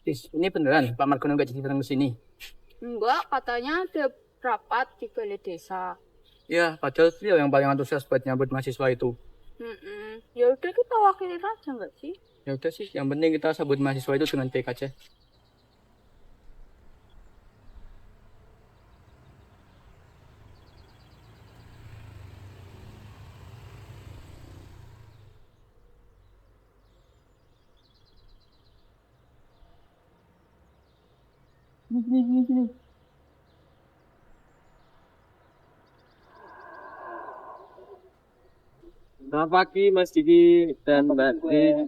Ini beneran Pak Margono nggak jadi datang ke sini? Enggak, katanya ada rapat di balai desa. Ya, padahal dia yang paling antusias buat nyambut mahasiswa itu. Ya udah kita wakilin aja nggak sih? Ya udah sih, yang penting kita sambut mahasiswa itu dengan baik aja. Sini. Selamat pagi Mas Diki dan Mbak Diki.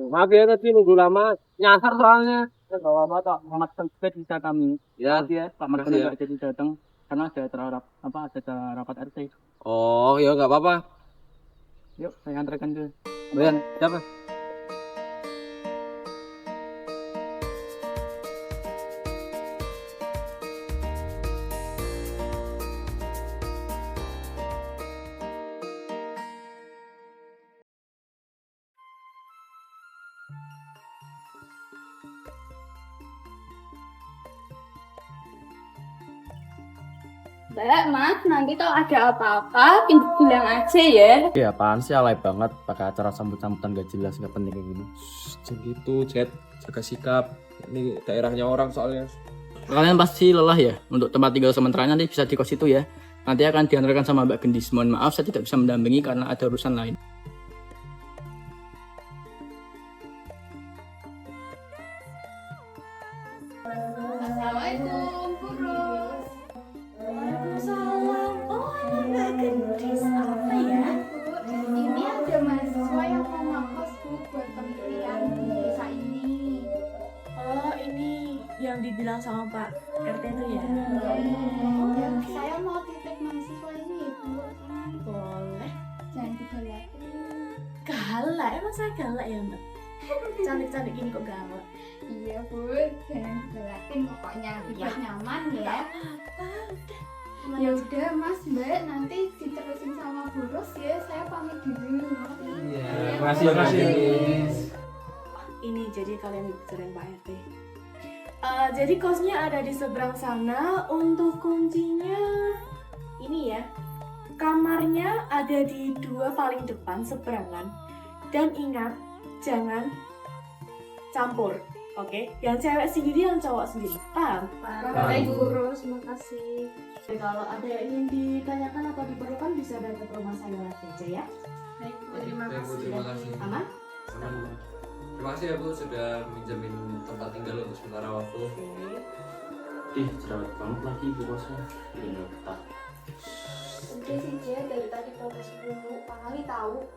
Maaf ya tadi nunggu lama, nyasar soalnya. Gak apa-apa, Pak. Selamat datang juga di desa kami. Ya, Ya, Pak Margono makasih ya. nggak jadi datang karena ada acara rapat RT. Oh ya nggak apa-apa. Yuk, saya antarkan ke. Bayan, siapa? Mbak, Mas, nanti kalau ada apa-apa, pintu bilang aja ya. Ya apaan sih alay banget pakai acara sambut-sambutan gak jelas gak penting kayak gini. Jangan gitu, Jet. Jaga sikap. Ini daerahnya orang soalnya. Kalian pasti lelah ya untuk tempat tinggal sementara nanti bisa di kos itu ya. Nanti akan diantarkan sama Mbak Gendis. Mohon maaf saya tidak bisa mendampingi karena ada urusan lain. Assalamualaikum, Guru. Waalaikumsalam. Oh, anak Mbak Gendis apa ya? Ini ada mahasiswa yang mau ngekos Bu buat penelitian di desa ini. Oh, ini yang dibilang sama Pak RT itu ya? Saya mau titip mahasiswa ini, Bu. Boleh. Jangan digalakin. Galak, emang saya galak ya Mbak? Cantik-cantik ini kok galak? Iya, Bu. Jangan digalakin pokoknya biar nyaman ya. Ya udah, Mas, Mbak, nanti diterusin sama Bu Ros ya. Saya pamit dulu. Iya, makasih. Ini jadi kalian bicarain Pak RT. Jadi kosnya ada di seberang sana. Untuk kuncinya ini ya. Kamarnya ada di dua paling depan seberangan. Dan ingat, jangan campur. Oke, yang cewek sendiri, yang cowok sendiri. Paham? Baik, Bu Ros, makasih. Jadi kalau ada yang ingin ditanyakan atau diperlukan bisa datang ke rumah saya lagi aja ya. Baik, Bu, terima kasih. Terima kasih. Aman? Terima kasih ya Bu sudah minjemin tempat tinggal untuk sementara waktu. Ih cerewet banget lagi ibu bosnya. Ini betah. Udah sih, Jen, dari tadi protes dulu. Pak Ali tahu.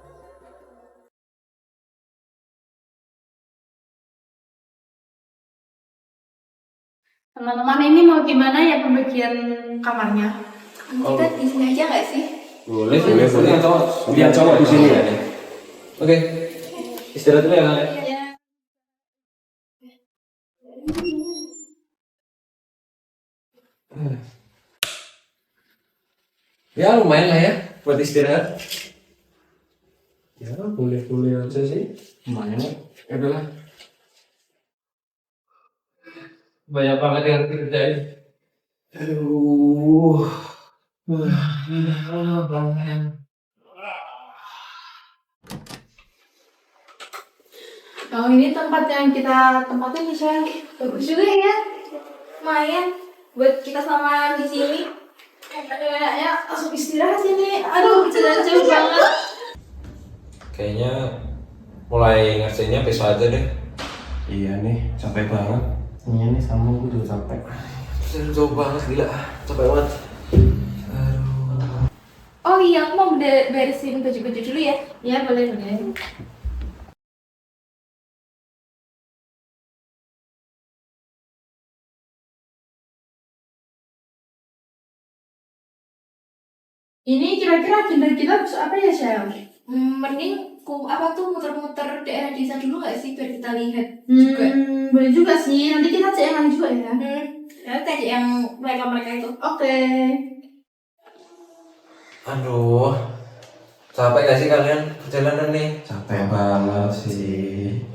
Teman-teman ini mau gimana ya pembagian kamarnya? Kita di sini aja nggak sih? Boleh. Biar cowok di sini ya. Oke. Istirahat dulu ya kalian. Ya lumayan lah ya buat istirahat. Ya boleh aja sih. Lumayan ya. Ya udahlah. Banyak banget yang kerjain. Aduh. Oh ini tempat yang kita tempatin nih sayang. Bagus juga ya. Lumayan buat kita sama di sini. Kayaknya langsung istirahat sini. Aduh jalan jauh banget. Kayaknya mulai ngerjainnya besok aja deh. Iya nih capek banget. Iya nih sama gue juga capek. Jauh banget gila. Capek banget. Oh iya, aku mau beresin baju-baju dulu ya. Ya boleh. Ini kira-kira agenda kita bisa apa ya sayang? Mending apa tuh muter-muter daerah desa dulu nggak sih biar kita lihat juga. Boleh juga sih. Nanti kita cek yang lain juga ya. Ya tadi yang mereka itu. Oke. Aduh. Capek gak sih kalian perjalanan nih? Capek banget sih.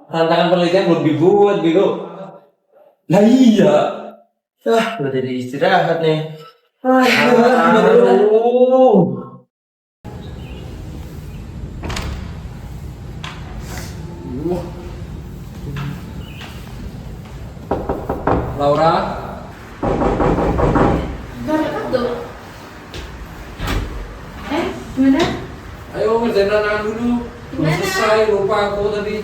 Tantangan penelitian belum dibuat, Bego. Nah iya. Udah jadi istirahat nih. Laura, Gimana? ayo ngerjain tantangan dulu. Belum selesai, lupa aku tadi.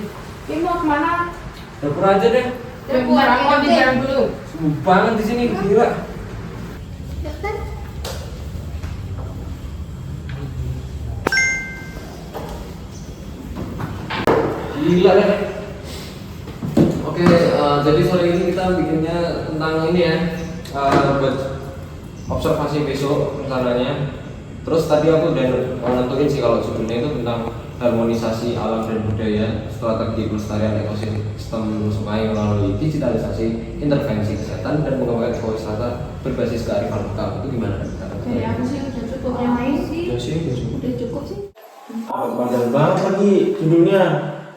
Ini mau kemana? Dapur aja deh. Buat aku di jalan dulu. Sibuk banget di sini, gila. Dokter. Gila deh. Oke, jadi sore ini kita bikinnya tentang ini ya, buat observasi besok rencananya. Terus tadi aku udah nentuin sih kalau sebenarnya itu tentang harmonisasi alam dan budaya, strategi pelestarian ekosistem sungai melalui digitalisasi, intervensi kesehatan dan pengembangan ekowisata berbasis kearifan lokal. Itu gimana? Kayak aku sih udah cukup. Yang lain sih Ya sih, udah cukup sih. Padahal banget lagi judulnya.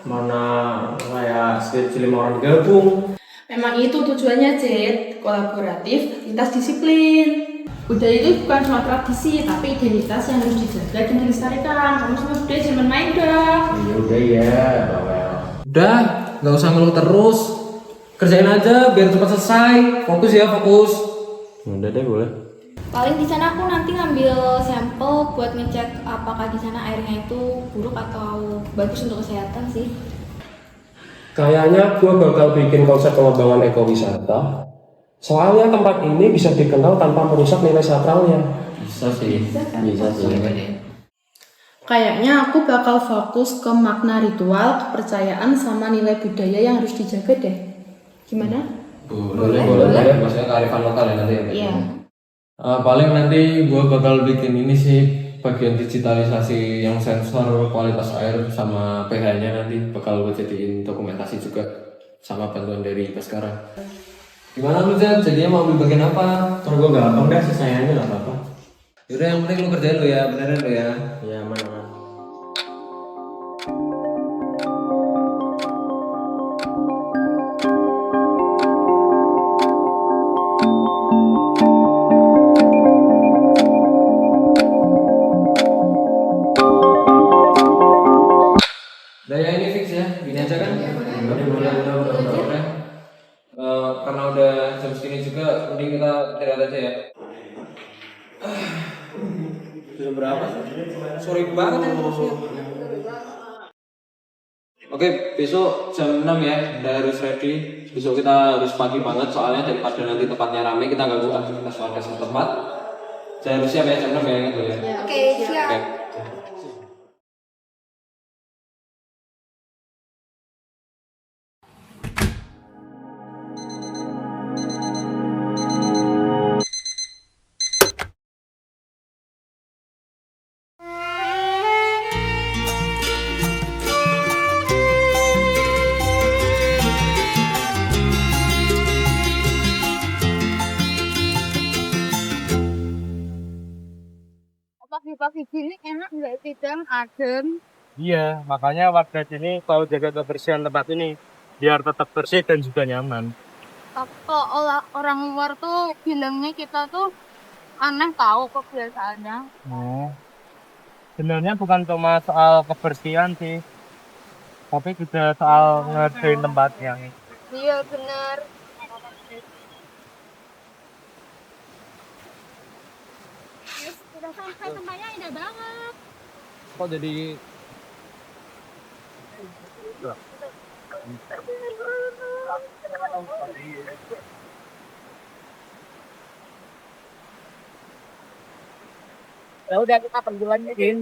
Mana kayak skripsi 5 orang gabung. Memang itu tujuannya, Jet. Kolaboratif, lintas disiplin. Budaya itu bukan cuma tradisi, tapi identitas yang harus dijaga dan dilestarikan. Kamu sama budaya jangan main dah. Ya udah ya, bawel. Udah, nggak usah ngeluh terus. Kerjain aja biar cepat selesai. Fokus ya, fokus. Udah deh, boleh. Paling di sana aku nanti ngambil sampel buat ngecek apakah di sana airnya itu buruk atau bagus untuk kesehatan sih. Kayaknya gue bakal bikin konsep pengembangan ekowisata. Soalnya tempat ini bisa dikenal tanpa merusak nilai sakralnya. Bisa sih. Bisa sih. Kayaknya aku bakal fokus ke makna ritual, kepercayaan, sama nilai budaya yang harus dijaga deh. Gimana? Boleh. Maksudnya kearifan lokal ya nanti ya. Iya. Paling nanti gue bakal bikin ini sih bagian digitalisasi yang sensor kualitas air sama pH-nya nanti bakal gue jadiin dokumentasi juga sama bantuan dari Baskara. Gimana lu Jan? Jadinya mau ambil bagian apa? Kalau gue gampang dah, sisanya nggak apa-apa. Yaudah yang penting lu kerjain lu ya, beneran lu ya. Ya mana? Udah ya ini fix ya, gini aja kan? Boleh. Karena udah jam segini juga, mending kita istirahat aja ya. Jam berapa? Sore banget ya terusnya. Oke, besok jam 6 ya, udah harus ready. Besok kita harus pagi banget soalnya daripada nanti tempatnya rame kita ganggu aktivitas warga setempat. Saya harus siap ya jam 6 ya, ingat lo ya. Oke, siap. Oke. Pagi-pagi gini enak nggak sih, Dam? Adem. Iya, makanya warga sini selalu jaga kebersihan tempat ini biar tetap bersih dan juga nyaman. Kalau orang luar tuh bilangnya kita tuh aneh tahu kebiasaannya. Oh. Sebenarnya bukan cuma soal kebersihan sih, tapi juga soal ngerjain tempatnya. Iya benar. Sudah sampai tempatnya indah banget. Kok jadi Ya udah kita pergi lanjutin.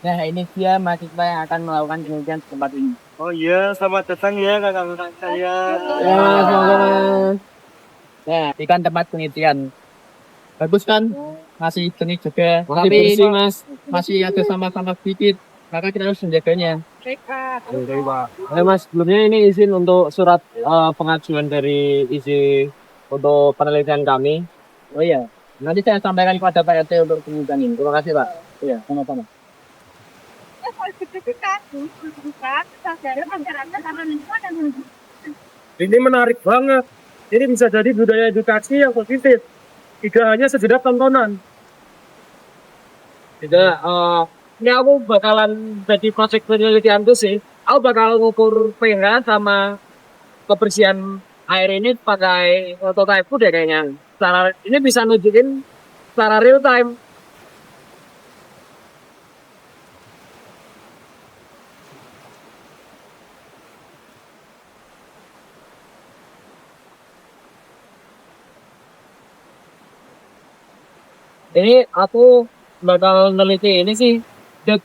Nah ini dia mahasiswa yang akan melakukan penelitian di tempat ini. Oh iya, selamat datang ya kakak-kakak saya. Ya, sama-sama. Nah, ini kan tempat penelitian. Bagus kan? Masih jenis juga. Tapi bersih, Mas. masih ada sama-sama sedikit. Maka kita harus menjaganya. Oke, Pak. Mas, sebelumnya ini izin untuk surat pengajuan dari isi untuk penelitian kami. Oh iya, nanti saya sampaikan kepada Pak RT untuk penelitian ini. Terima kasih Pak. Iya, sama-sama. Ini menarik banget. Ini bisa jadi budaya edukasi yang positif. Tidak hanya sekedar tontonan. Tidak, ini aku bakalan jadi project penelitian tuh sih. Aku bakal ngukur pH sama kebersihan air ini pakai prototype deh kayaknya. Secara ini bisa nunjukin secara real time. Ini aku bakal neliti ini sih,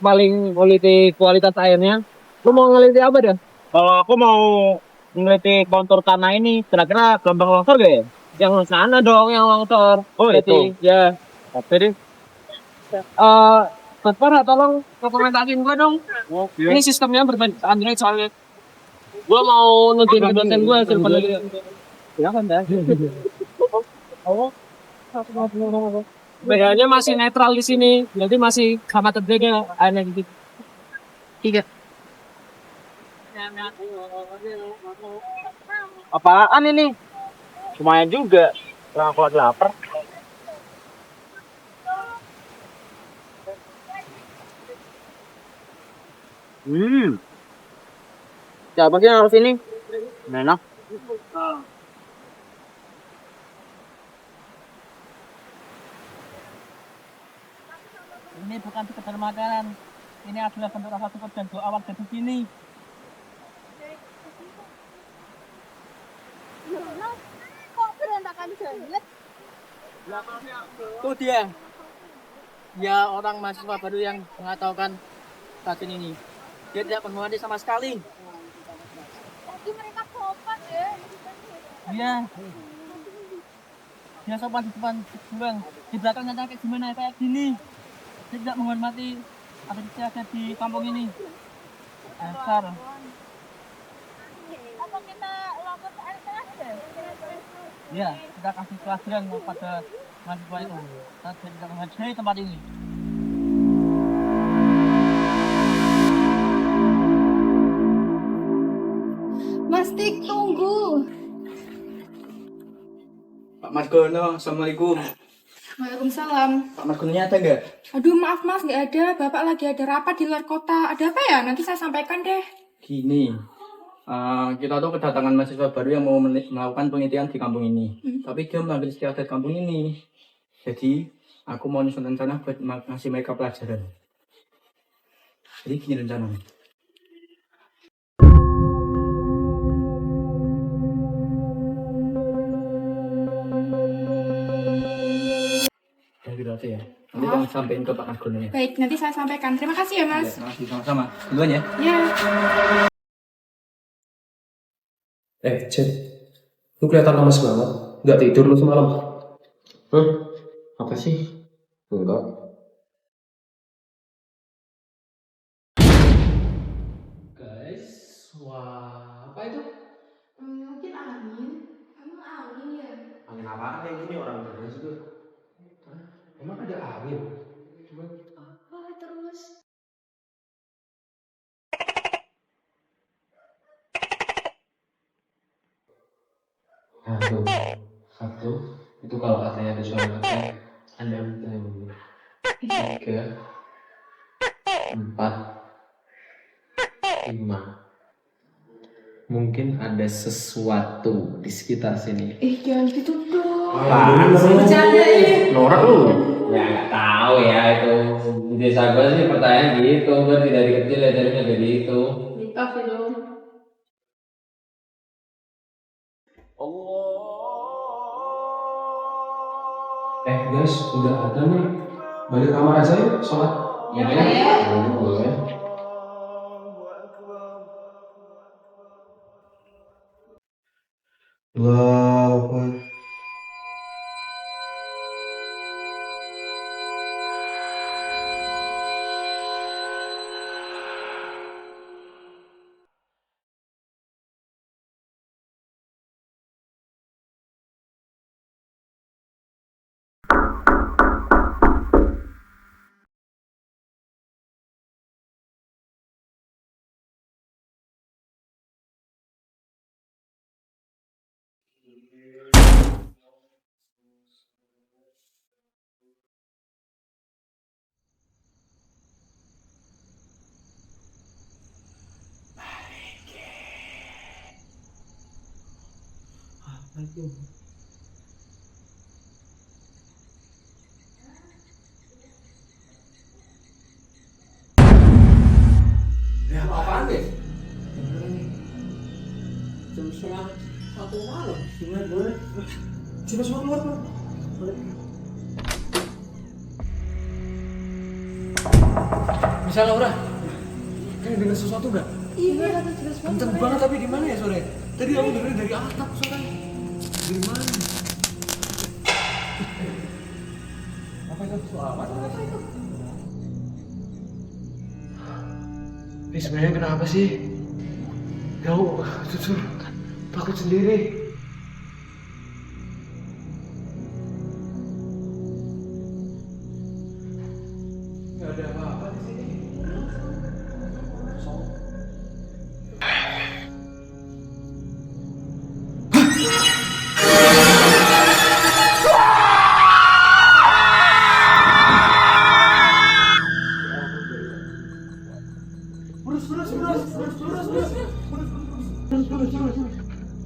paling neliti kualitas airnya. Lu mau neliti apa dah? Kalau aku mau neliti kontur tanah ini, kira-kira gampang longsor gak ya? Yang sana dong, yang longsor. Oh itu? Ya. Jadi, Farah tolong komentarin gua dong. Ini sistemnya berbasis Android soalnya. Gua mau nunjukin ke dosen gua hasil penelitian. Ya kan dah. Oh. pH-nya masih netral di sini, jadi masih sama terjaga airnya gitu. Tiga. Apaan ini? Lumayan juga. Aku lagi lapar. Siapa sih yang harus ini? Enak. Ini bukan sekedar makanan. Ini adalah bentuk rasa syukur dan doa warga di sini. Kok berantakan banget? Tuh dia. Ya orang mahasiswa baru yang mengatakan stasiun ini. Dia tidak menghormati sama sekali. Tadi mereka sopan ya. Iya. Dia sopan di depan gerbang. Di belakang nyata kayak gimana kayak gini. Dia tidak menghormati apa yang ada di kampung ini. Asar. Apa kita lapor ke RT aja? Ya, kita kasih pelajaran pada mahasiswa itu. Kita tidak menghargai tempat ini. Mas Tik, tunggu. Pak Margono, assalamualaikum. Waalaikumsalam. Pak Margononya ada nggak? Aduh maaf mas, nggak ada. Bapak lagi ada rapat di luar kota. Ada apa ya? Nanti saya sampaikan deh. Gini, kita tuh kedatangan mahasiswa baru yang mau melakukan penelitian di kampung ini. Tapi dia mengambil istiadat kampung ini. Jadi, aku mau nyusun rencana buat ngasih mereka pelajaran. Jadi gini rencananya. Ya gitu aja ya. Nanti kamu sampaikan ke Pak Margono ya. Baik, nanti saya sampaikan. Terima kasih ya mas. Terima kasih sama-sama. Duluan ya. Ya. Cid, lu kelihatan lemes banget. Nggak tidur lu semalam? Apa sih? Enggak. Guys, wah, apa itu? Mungkin angin. Emang angin ya? Angin apaan kayak gini orang beres itu? Emang ada angin? Coba. Apa terus? Satu, itu kalau katanya ada suara kata, ada yang tiga, empat, lima. Mungkin ada sesuatu di sekitar sini. Jangan gitu dong. Bercanda ini. Norak lu. Ya nggak tahu ya itu. Di desa gua sih pertanyaan gitu, gua dari kecil ya dari itu. Mitos itu. Guys, udah ada nih. Balik kamar aja yuk, sholat. Ya, boleh. Allahu Ya apaan deh? Jam setengah 1 malam. Boleh. Coba semua keluar, Bang. Bisa Laura, kamu dengar sesuatu gak? Iya, jelas banget. Kenceng banget tapi di mana ya sore? Tadi aku dengar dari atap sore. Dari mana? Apa itu? Suara apa? Apa itu? Ini sebenarnya kenapa sih? Kau jujur takut sendiri. Gak ada apa-apa di sini. Kosong.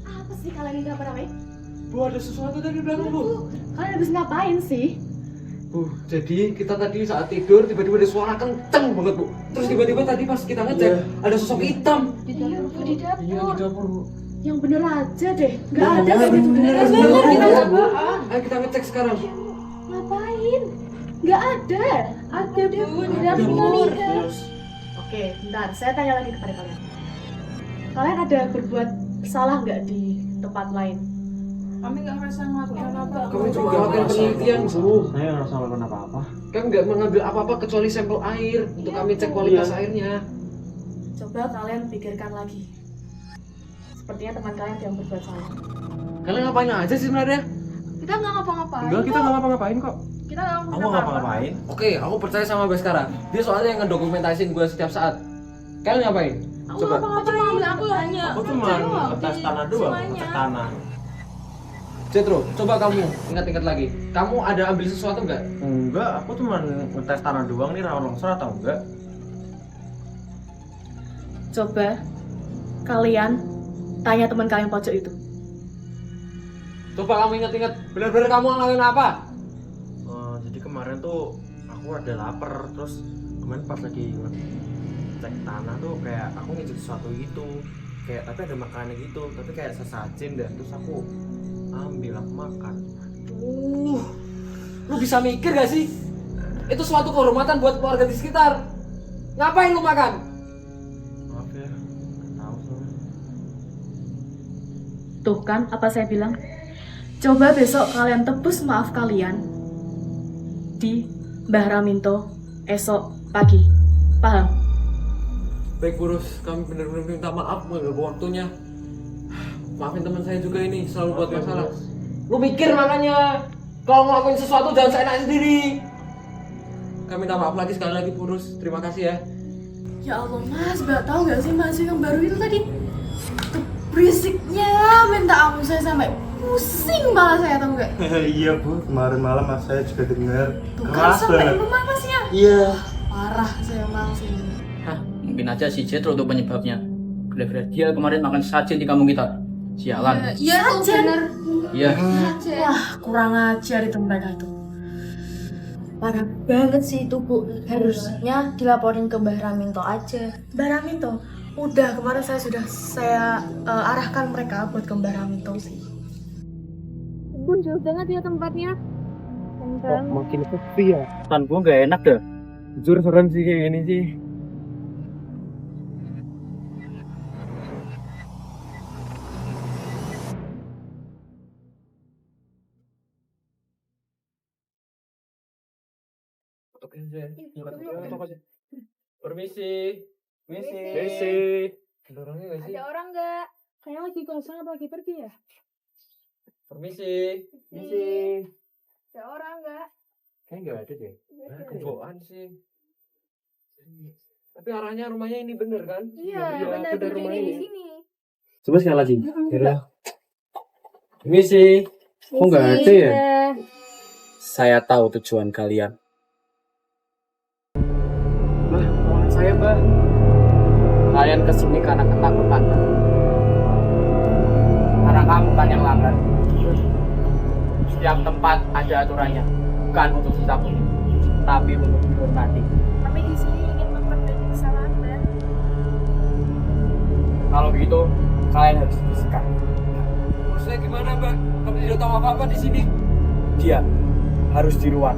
Apa sih kalian ini ngapain? Bu, ada sesuatu tadi di belakang, Bu. Kalian habis ngapain sih? Bu, jadi kita tadi saat tidur tiba-tiba ada suara kenceng banget, Bu. Terus tiba-tiba tadi pas kita ngecek ada sosok hitam. Di dapur, di dapur. Iya, di dapur, Bu. Yang bener aja deh. Gak ada Bener, kayak gitu. bener, Bener, bener, Bu. Ayo kita ngecek sekarang. Ngapain? Gak ada. Ada Bu di dapur. Oke, bentar. Saya tanya lagi kepada kalian. Kalian ada berbuat salah nggak di tempat lain? Kami nggak merasa ngelakuin apa-apa. Kami juga melakukan penelitian, Bu. Saya nggak rasa melakukan apa-apa. Kami nggak mengambil apa-apa kecuali sampel air untuk kami cek kualitas airnya. Coba kalian pikirkan lagi. Sepertinya teman kalian yang berbuat salah. Kalian ngapain aja sih sebenarnya? Kita nggak ngapa-ngapain. Enggak, kita nggak ngapa-ngapain kok. Kita nggak Aku nggak ngapa-ngapain. Oke, aku percaya sama Baskara. Dia soalnya yang ngedokumentasin gue setiap saat. Kalian ngapain? Coba. Cuma ambil aku hanya. Aku cuma ngetes tanah doang, ngetes tanah. Jetro, coba kamu ingat-ingat lagi. Kamu ada ambil sesuatu nggak? Enggak, aku cuma ngetes tanah doang nih rawan longsor atau enggak. Coba kalian tanya teman kalian pojok itu. Coba kamu ingat-ingat. Benar-benar kamu ngelakuin apa? Jadi kemarin tuh aku ada lapar, terus kemarin pas lagi cek tanah tuh kayak aku ngecek sesuatu gitu, kayak tapi ada makanannya gitu, tapi kayak sesajen dan terus aku ambil, aku makan. Lu bisa mikir gak sih? Itu suatu kehormatan buat keluarga di sekitar. Ngapain lu makan? Maaf ya, nggak tahu soalnya. Tuh kan apa saya bilang? Coba besok kalian tebus maaf kalian di Mbah Raminto esok pagi. Paham? Baik Burus, kami benar-benar minta maaf mengganggu waktunya. Maafin teman saya juga ini, selalu buat masalah. Lu mikir makanya, kalau ngelakuin sesuatu jangan seenak sendiri. Kami minta maaf lagi sekali lagi Burus, terima kasih ya. Ya Allah mas, gak tau gak sih mas yang baru itu tadi berisiknya minta ampun saya sampai pusing malah saya tau gak? Iya Bu, kemarin malam mas saya juga dengar. Tuh kan Keras sampai banget. rumah masnya. Iya. Parah saya langsung. Hah, mungkin aja si Jetro itu penyebabnya. Benar-benar dia kemarin makan sajen di kampung kita. Sialan. Iya tuh bener. Iya. Wah kurang ajar itu mereka itu. Parah banget sih itu Bu, harusnya dilaporin ke Mbah Raminto aja. Mbah Raminto, udah kemarin saya arahkan mereka buat ke Mbah Raminto sih. Bun, jauh banget ya tempatnya. Kok makin sepi ya? Tan gua nggak enak deh. Jujur serem sih kayak gini sih. Permisi. Permisi. Ada orangnya nggak sih? Ada orang nggak? Kayaknya lagi kosong apa lagi pergi ya? Permisi. Ada orang nggak? Kayaknya nggak ada deh. Kebohongan sih. Tapi arahnya rumahnya ini bener kan? Iya, benar bener kunci rumah di ini. sini. Coba sekali lagi. Kira. Misi, kok nggak ada ya? Iya. Saya tahu tujuan kalian. Bah, tolong saya, Bah. Kalian kesini karena ketakutan. Karena kamu kan yang lambat. Setiap tempat ada aturannya, bukan untuk disakiti, tapi untuk dihormati. Kami di sini ingin memperbaiki kesalahan, Mbak. Kalau begitu, kalian harus disikap. Maksudnya gimana, Mbak? Kami tidak tahu apa-apa di sini. Dia harus di luar.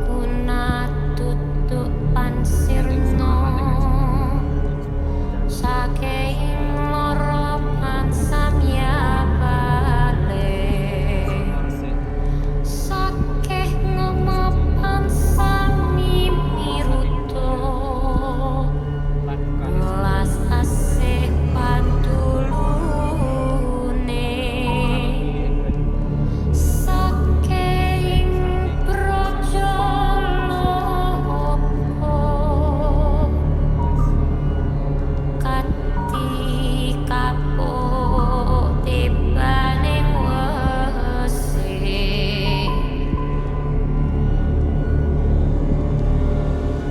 Kuna tutuk pansirno saking loro pansam ya balik sakeh ngomong pansam mimpi ruto las asih pantulune saking projolopo kati kapuk tibaning wesi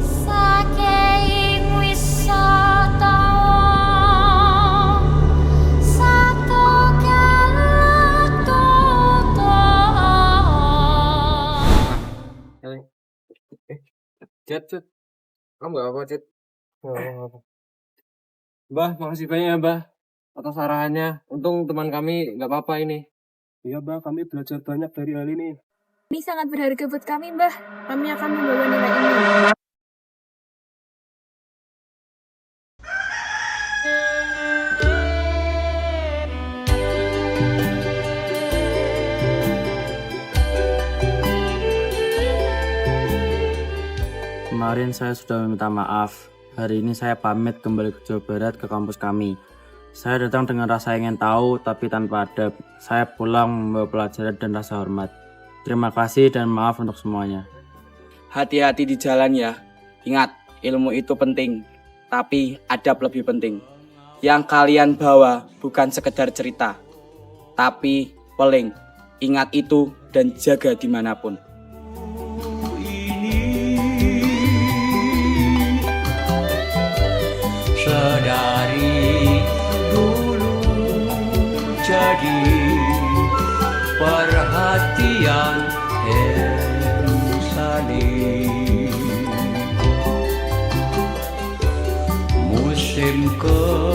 saking wisata satu galak Cet. Kamu nggak apa-apa, Cet? Nggak apa-apa. Bah, makasih banyak ya, Bah. Atas arahannya. Untung teman kami nggak apa-apa ini. Iya, Bah, kami belajar banyak dari hal ini. Ini sangat berharga buat kami, Mbah. Kami akan membawa nilai ini. Kemarin saya sudah meminta maaf. Hari ini saya pamit kembali ke Jawa Barat ke kampus kami. Saya datang dengan rasa ingin tahu tapi tanpa adab. Saya pulang membawa pelajaran dan rasa hormat. Terima kasih dan maaf untuk semuanya. Hati-hati di jalan ya. Ingat, ilmu itu penting, tapi adab lebih penting. Yang kalian bawa bukan sekedar cerita, tapi peling. Ingat itu dan jaga dimanapun. Sedari dulu jadi perhatian saling musim ke